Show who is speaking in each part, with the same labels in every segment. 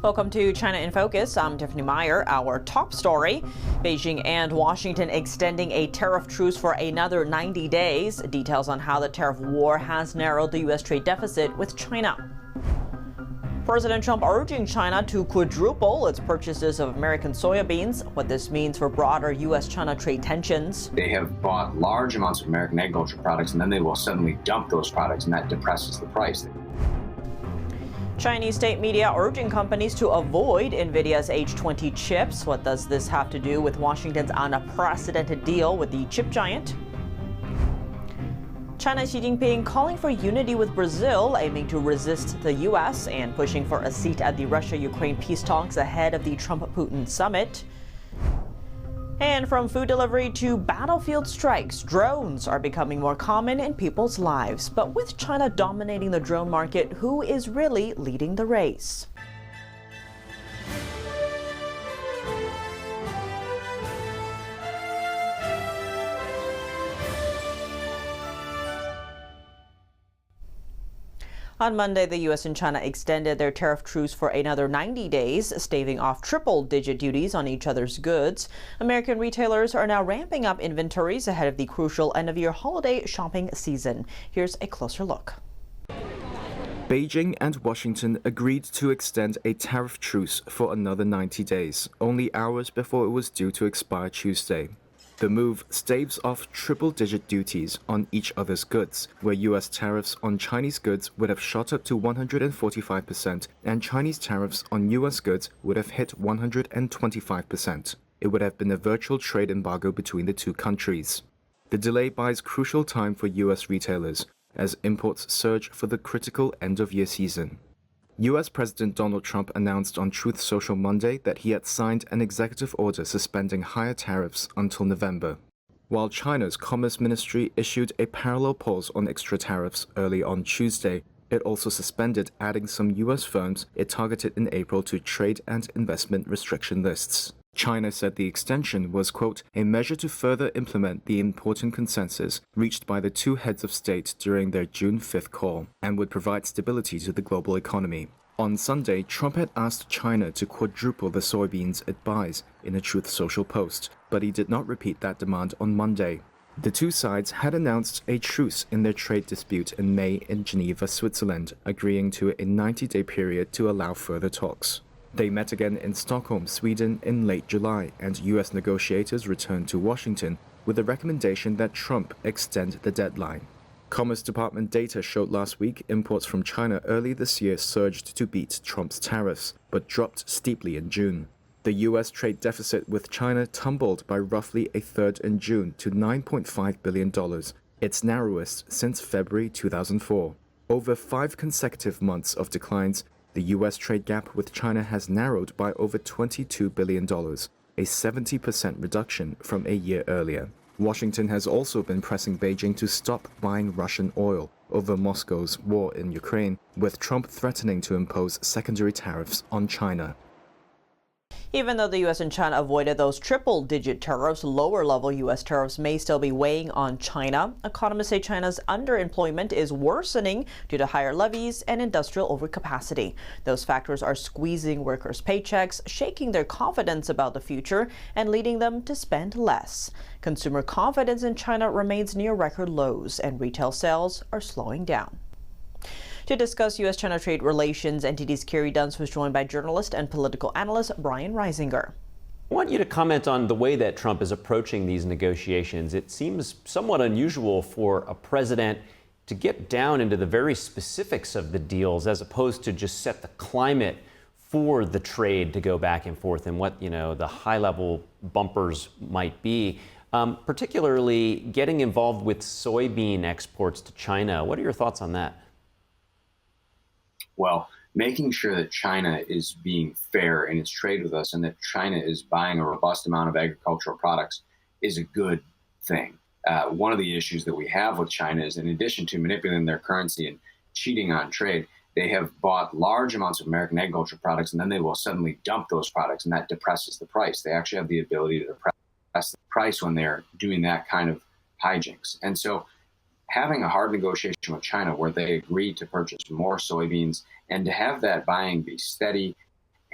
Speaker 1: Welcome to China in Focus. I'm Tiffany Meyer. Our top story, Beijing and Washington extending a tariff truce for another 90 days. Details on how the tariff war has narrowed the U.S. trade deficit with China. President Trump urging China to quadruple its purchases of American soybeans. What this means for broader U.S.-China trade tensions.
Speaker 2: They have bought large amounts of American agriculture products, and then they will suddenly dump those products, and that depresses the price.
Speaker 1: Chinese state media urging companies to avoid NVIDIA's H20 chips. What does this have to do with Washington's unprecedented deal with the chip giant? China's Xi Jinping calling for unity with Brazil, aiming to resist the U.S. and pushing for a seat at the Russia-Ukraine peace talks ahead of the Trump-Putin summit. And from food delivery to battlefield strikes, drones are becoming more common in people's lives. But with China dominating the drone market, who is really leading the race? On Monday, the U.S. and China extended their tariff truce for another 90 days, staving off triple-digit duties on each other's goods. American retailers are now ramping up inventories ahead of the crucial end-of-year holiday shopping season. Here's a closer look.
Speaker 3: Beijing and Washington agreed to extend a tariff truce for another 90 days, only hours before it was due to expire Tuesday. The move staves off triple-digit duties on each other's goods, where U.S. tariffs on Chinese goods would have shot up to 145%, and Chinese tariffs on U.S. goods would have hit 125%. It would have been a virtual trade embargo between the two countries. The delay buys crucial time for U.S. retailers, as imports surge for the critical end-of-year season. U.S. President Donald Trump announced on Truth Social Monday that he had signed an executive order suspending higher tariffs until November, while China's Commerce Ministry issued a parallel pause on extra tariffs early on Tuesday. It also suspended adding some U.S. firms it targeted in April to trade and investment restriction lists. China said the extension was, quote, a measure to further implement the important consensus reached by the two heads of state during their June 5th call, and would provide stability to the global economy. On Sunday, Trump had asked China to quadruple the soybeans it buys in a Truth Social post, but he did not repeat that demand on Monday. The two sides had announced a truce in their trade dispute in May in Geneva, Switzerland, agreeing to a 90-day period to allow further talks. They met again in Stockholm, Sweden in late July, and U.S. negotiators returned to Washington with a recommendation that Trump extend the deadline. Commerce Department data showed last week imports from China early this year surged to beat Trump's tariffs, but dropped steeply in June. The U.S. trade deficit with China tumbled by roughly a third in June to $9.5 billion, its narrowest since February 2004. Over 5 consecutive months of declines, the U.S. trade gap with China has narrowed by over $22 billion, a 70% reduction from a year earlier. Washington has also been pressing Beijing to stop buying Russian oil over Moscow's war in Ukraine, with Trump threatening to impose secondary tariffs on China.
Speaker 1: Even though the U.S. and China avoided those triple-digit tariffs, lower-level U.S. tariffs may still be weighing on China. Economists say China's underemployment is worsening due to higher levies and industrial overcapacity. Those factors are squeezing workers' paychecks, shaking their confidence about the future, and leading them to spend less. Consumer confidence in China remains near record lows, and retail sales are slowing down. To discuss U.S.-China trade relations, NTD's Carrie Dunst was joined by journalist and political analyst Brian Reisinger.
Speaker 4: I want you to comment on the way that Trump is approaching these negotiations. It seems somewhat unusual for a president to get down into the very specifics of the deals as opposed to just set the climate for the trade to go back and forth and what, the high-level bumpers might be, particularly getting involved with soybean exports to China. What are your thoughts on that?
Speaker 2: Well, making sure that China is being fair in its trade with us and that China is buying a robust amount of agricultural products is a good thing. One of the issues that we have with China is, in addition to manipulating their currency and cheating on trade, they have bought large amounts of American agricultural products, and then they will suddenly dump those products, and that depresses the price. They actually have the ability to depress the price when they're doing that kind of hijinks. And so having a hard negotiation with China where they agree to purchase more soybeans and to have that buying be steady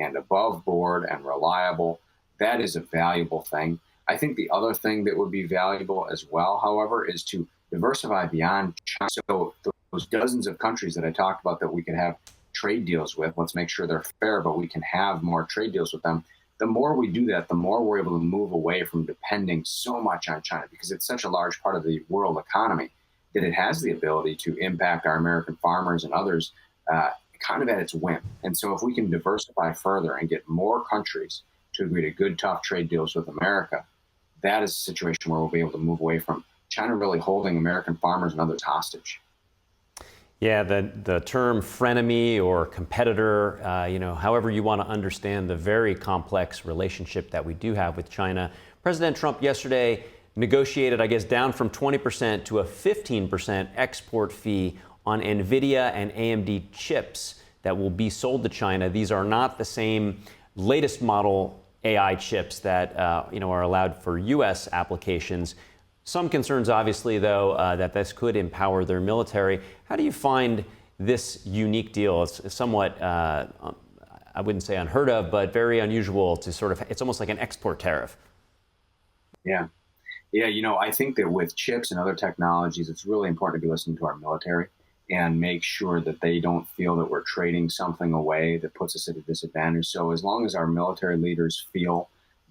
Speaker 2: and above board and reliable, that is a valuable thing. I think the other thing that would be valuable as well, however, is to diversify beyond China. So those dozens of countries that I talked about that we could have trade deals with, let's make sure they're fair, but we can have more trade deals with them. The more we do that, the more we're able to move away from depending so much on China, because it's such a large part of the world economy that it has the ability to impact our American farmers and others kind of at its whim. And so if we can diversify further and get more countries to agree to good, tough trade deals with America, that is a situation where we'll be able to move away from China really holding American farmers and others hostage.
Speaker 4: Yeah, the term frenemy or competitor, however you want to understand the very complex relationship that we do have with China. President Trump yesterday negotiated, I guess, down from 20% to a 15% export fee on NVIDIA and AMD chips that will be sold to China. These are not the same latest model AI chips that are allowed for U.S. applications. Some concerns, obviously, though, that this could empower their military. How do you find this unique deal? It's somewhat, I wouldn't say unheard of, but very unusual to sort of, it's almost like an export tariff.
Speaker 2: Yeah. Yeah, I think that with chips and other technologies, it's really important to be listening to our military and make sure that they don't feel that we're trading something away that puts us at a disadvantage. So as long as our military leaders feel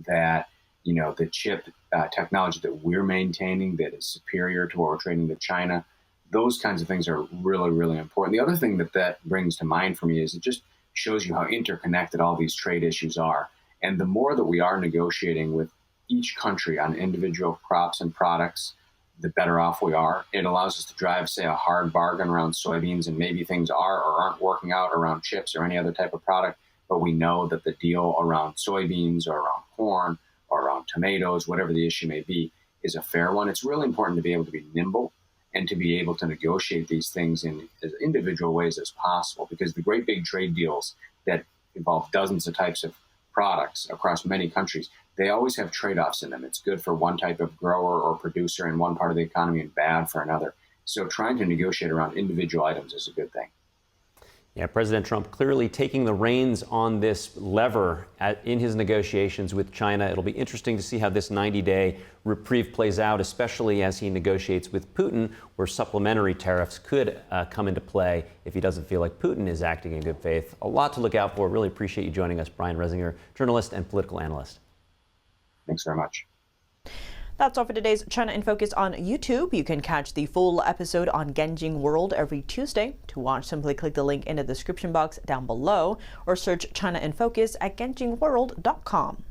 Speaker 2: that, the chip technology that we're maintaining that is superior to what we're trading to China, those kinds of things are really, really important. The other thing that brings to mind for me is it just shows you how interconnected all these trade issues are. And the more that we are negotiating with each country on individual crops and products, the better off we are. It allows us to drive, say, a hard bargain around soybeans, and maybe things are or aren't working out around chips or any other type of product, but we know that the deal around soybeans or around corn or around tomatoes, whatever the issue may be, is a fair one. It's really important to be able to be nimble and to be able to negotiate these things in as individual ways as possible, because the great big trade deals that involve dozens of types of products across many countries, they always have trade-offs in them. It's good for one type of grower or producer in one part of the economy and bad for another. So trying to negotiate around individual items is a good thing.
Speaker 4: Yeah, President Trump clearly taking the reins on this lever in his negotiations with China. It'll be interesting to see how this 90-day reprieve plays out, especially as he negotiates with Putin, where supplementary tariffs could come into play if he doesn't feel like Putin is acting in good faith. A lot to look out for. Really appreciate you joining us, Brian Resinger, journalist and political analyst.
Speaker 2: Thanks very much.
Speaker 1: That's all for today's China in Focus on YouTube. You can catch the full episode on Genjing World every Tuesday. To watch, simply click the link in the description box down below or search China in Focus at genjingworld.com.